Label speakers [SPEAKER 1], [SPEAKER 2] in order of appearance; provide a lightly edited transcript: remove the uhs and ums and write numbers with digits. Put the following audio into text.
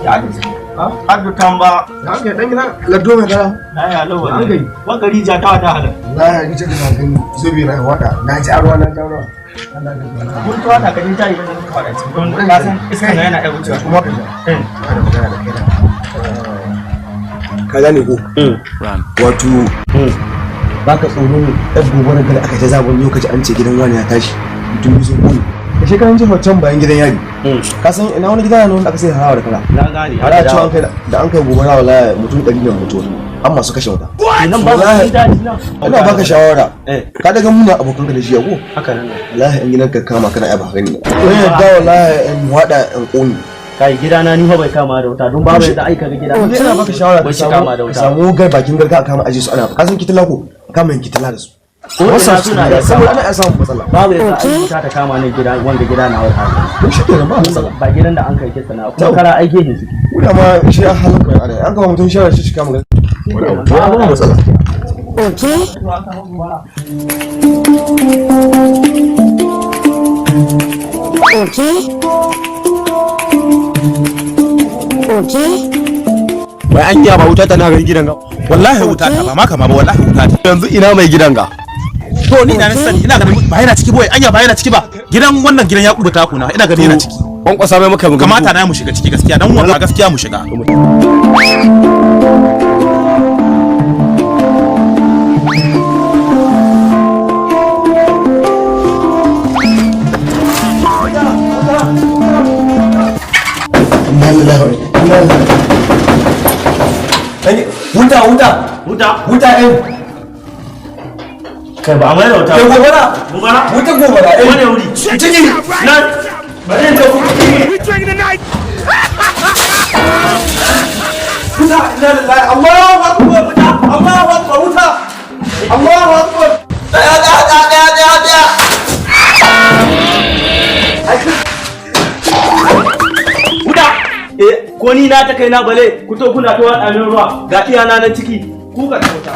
[SPEAKER 1] Ya ne har da tamba
[SPEAKER 2] na ke dan gina laddo mai kara
[SPEAKER 1] na ya lawa an gai wakari ja ta da halin
[SPEAKER 2] na ya ji da magani zubi na wada na ji arwa na jawo Allah da gina
[SPEAKER 1] mun to ana ganin tayi da ka fada ci don ka san iska na yana ai wucewa
[SPEAKER 2] kuma ka ka gane ko wato baka tsoro ne ɗan gobe gari aka ta zaɓon lokaci an ce gidan wani ya tashi mutum biyu sun kone da shekaran jihar can bayan gidan yari ka san ina wani gida na wanda aka sai hawa da kala
[SPEAKER 1] na gane
[SPEAKER 2] har a cewa da an kai gobe na wallahi mutum 100 ne mutu an masu kashe wuta
[SPEAKER 1] nan ba ka daji na
[SPEAKER 2] ina baka shawara ka daga muna abokan ka da shi ko
[SPEAKER 1] haka nan
[SPEAKER 2] wallahi in gidan ka kama kana ai ba gani wani yadda wallahi in wada in kone
[SPEAKER 1] kai gidana ni fa bai kama da wuta don babu yadda aika ga gidana
[SPEAKER 2] ina baka shawara
[SPEAKER 1] bai kama da wuta
[SPEAKER 2] samu gar bakin garka aka kama aje su ana ka san kitila ko kama yin kitila da su
[SPEAKER 1] wasu suna da
[SPEAKER 2] saboda ana iya samun matsala
[SPEAKER 1] babu yadda ai wuta ta kama ne gida wanda gida na wata
[SPEAKER 2] to shi kenan ba matsala
[SPEAKER 1] ba gidan da an kai kisa na kuma kara aike ne su
[SPEAKER 2] kuma ma shi a halin kai ana an kama mutum shawara shi kama gani ba matsala
[SPEAKER 3] wai an ba wuta tana ganin gidan ga wallahi wuta ta ba ma kama ba wallahi wuta ta yanzu ina mai gidan ga to ni ina sani ina ganin ba yana ciki boy anya ba yana ciki ba gidan wannan gidan ya kubuta ku na ina ganin yana ciki kon kwasa mai muka kamata na mu shiga ciki gaskiya dan wannan gaskiya mu shiga
[SPEAKER 2] wuta
[SPEAKER 1] kai ba amma da wuta
[SPEAKER 2] wuta gobara
[SPEAKER 1] wani wuri
[SPEAKER 2] ciki
[SPEAKER 1] nan bari ta
[SPEAKER 2] wuta inna lillahi Allahu akbar wuta Allahu akbar wuta Allahu akbar daya
[SPEAKER 1] wuta ko ni na ta kai na bale ku to kuna ta wada min ruwa ga iyana nan ciki ku ka ta wuta